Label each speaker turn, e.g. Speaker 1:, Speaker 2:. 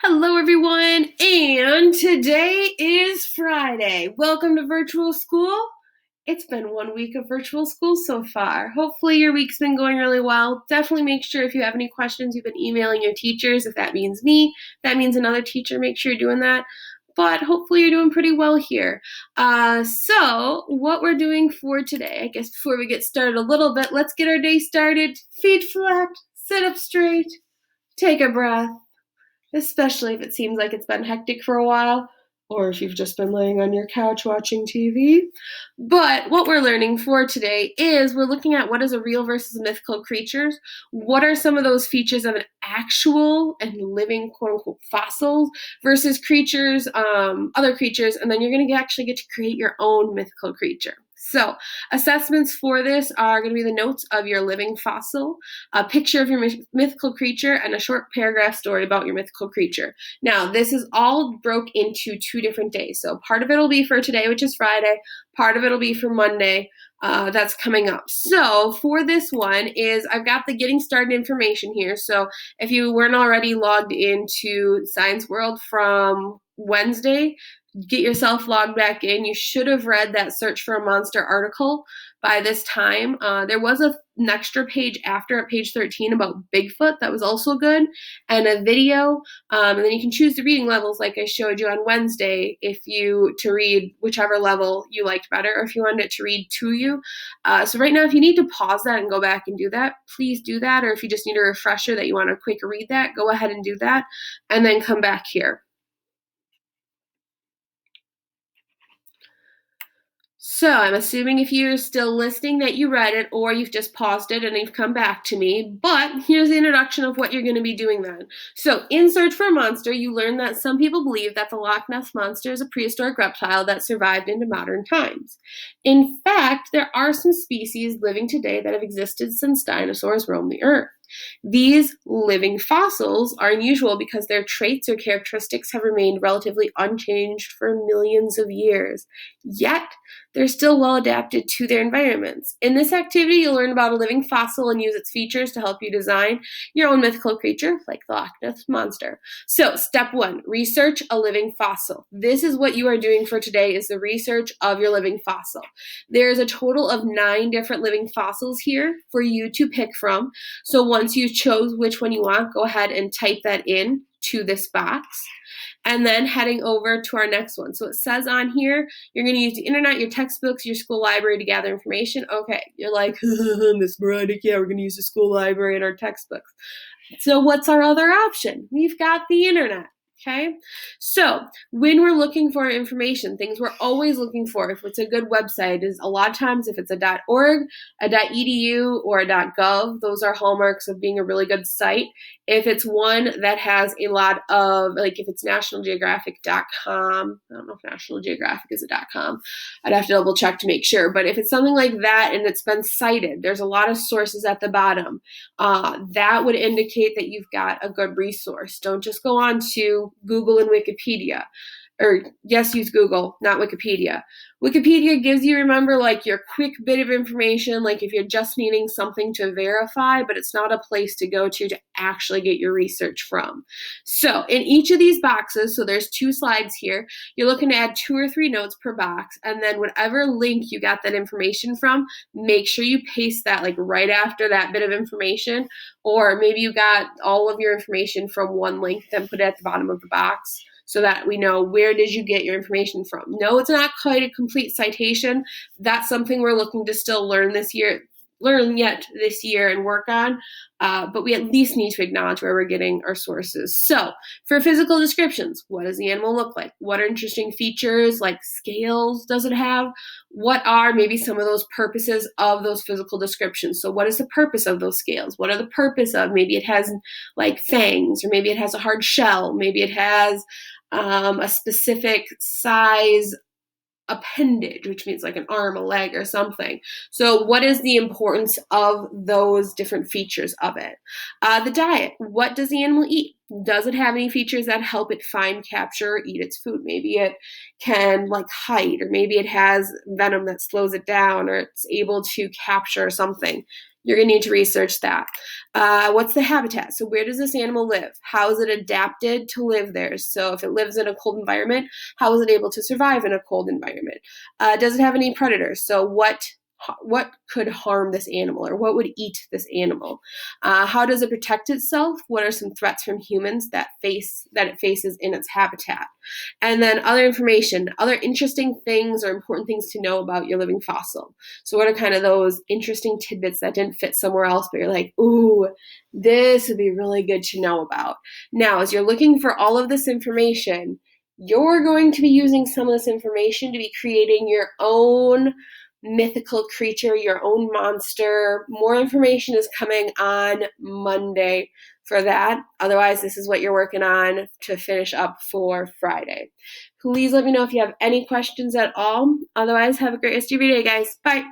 Speaker 1: Hello, everyone, and today is Friday. Welcome to virtual school. It's been 1 week of virtual school so far. Hopefully, your week's been going really well. Definitely make sure if you have any questions, you've been emailing your teachers. If that means me, that means another teacher, make sure you're doing that. But hopefully, you're doing pretty well here. So, what we're doing for today, I guess before we get started a little bit, let's get our day started. Feet flat, sit up straight, take a breath, especially if it seems like it's been hectic for a while, or if you've just been laying on your couch watching TV. But what we're learning for today is we're looking at what is a real versus mythical creatures. What are some of those features of an actual and living quote unquote fossil versus creatures, other creatures, and then you're going to actually get to create your own mythical creature. So, assessments for this are going to be the notes of your living fossil, a picture of your mythical creature, and a short paragraph story about your mythical creature. Now, this is all broke into 2 different days. So, part of it will be for today, which is Friday. Part of it will be for Monday. That's coming up. So, for this one is I've got the getting started information here. So, if you weren't already logged into Science World from Wednesday, get yourself logged back in. You should have read that Search for a Monster article by this time. There was an extra page after at page 13 about Bigfoot that was also good, and a video. And then you can choose the reading levels like I showed you on Wednesday to read whichever level you liked better, or if you wanted it to read to you. So right now, if you need to pause that and go back and do that, please do that. Or if you just need a refresher that you want to quick read that, go ahead and do that, and then come back here. So I'm assuming if you're still listening that you read it, or you've just paused it and you've come back to me. But here's the introduction of what you're going to be doing then. So in Search for a Monster, you learn that some people believe that the Loch Ness Monster is a prehistoric reptile that survived into modern times. In fact, there are some species living today that have existed since dinosaurs roamed the earth. These living fossils are unusual because their traits or characteristics have remained relatively unchanged for millions of years. Yet, they're still well adapted to their environments. In this activity, you'll learn about a living fossil and use its features to help you design your own mythical creature, like the Loch Ness Monster. So, step 1, research a living fossil. This is what you are doing for today, is the research of your living fossil. There's a total of 9 different living fossils here for you to pick from. So once you chose which one you want, go ahead and type that in to this box. And then heading over to our next one. So it says on here, you're going to use the internet, your textbooks, your school library to gather information. Okay, you're like, Miss Moronic, yeah, we're going to use the school library and our textbooks. So what's our other option? We've got the internet. Okay, so when we're looking for information, things we're always looking for, if it's a good website, is a lot of times if it's a .org, a .edu, or a .gov, those are hallmarks of being a really good site. If it's one that has a lot of, like if it's nationalgeographic.com, I don't know if National Geographic is a .com, I'd have to double check to make sure, but if it's something like that and it's been cited, there's a lot of sources at the bottom, that would indicate that you've got a good resource. Don't just go on to Google and Wikipedia. Or yes, use Google, not Wikipedia. Wikipedia gives you, remember, like your quick bit of information, like if you're just needing something to verify, but it's not a place to go to actually get your research from. So in each of these boxes, so there's 2 slides here, you're looking to add 2 or 3 notes per box, and then whatever link you got that information from, make sure you paste that like right after that bit of information, or maybe you got all of your information from one link, then put it at the bottom of the box, so that we know where did you get your information from. No, it's not quite a complete citation. That's something we're looking to still learn this year and work on, but we at least need to acknowledge where we're getting our sources. So for physical descriptions, what does the animal look like? What are interesting features, like scales does it have? What are maybe some of those purposes of those physical descriptions? So what is the purpose of those scales? What are the purpose of, maybe it has like fangs, or maybe it has a hard shell, maybe it has a specific size appendage, which means like an arm, a leg, or something. So what is the importance of those different features of it? The diet. What does the animal eat? Does it have any features that help it find, capture, or eat its food? Maybe it can like hide, or maybe it has venom that slows it down, or it's able to capture something. You're going to need to research that. What's the habitat? So where does this animal live? How is it adapted to live there? So if it lives in a cold environment, how is it able to survive in a cold environment? Does it have any predators? So what could harm this animal, or what would eat this animal? How does it protect itself? What are some threats from humans that it faces in its habitat? And then other information, other interesting things or important things to know about your living fossil. So what are kind of those interesting tidbits that didn't fit somewhere else, but you're like, ooh, this would be really good to know about. Now, as you're looking for all of this information, you're going to be using some of this information to be creating your own mythical creature, your own monster. More information is coming on Monday for that. Otherwise, this is what you're working on to finish up for Friday. Please let me know if you have any questions at all. Otherwise, have a great rest of your day, guys. Bye.